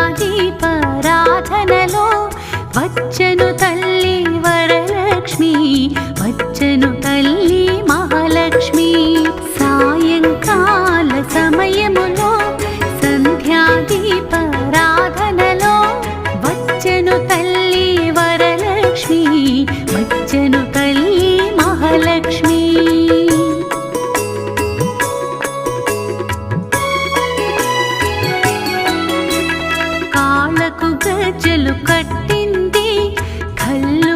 సంధ్యాదీపారాధనలో వచ్చెను తల్లి వరలక్ష్మి, వచ్చెను తల్లి మహాలక్ష్మి. సాయంకాల సమయములో సంధ్యాదీపారాధనలో వచ్చెను తల్లి వరలక్ష్మి, వచ్చెను తల్లి మహాలక్ష్మి. కాళ్ళకు గజ్జెలు కట్టింది, కళ్ళు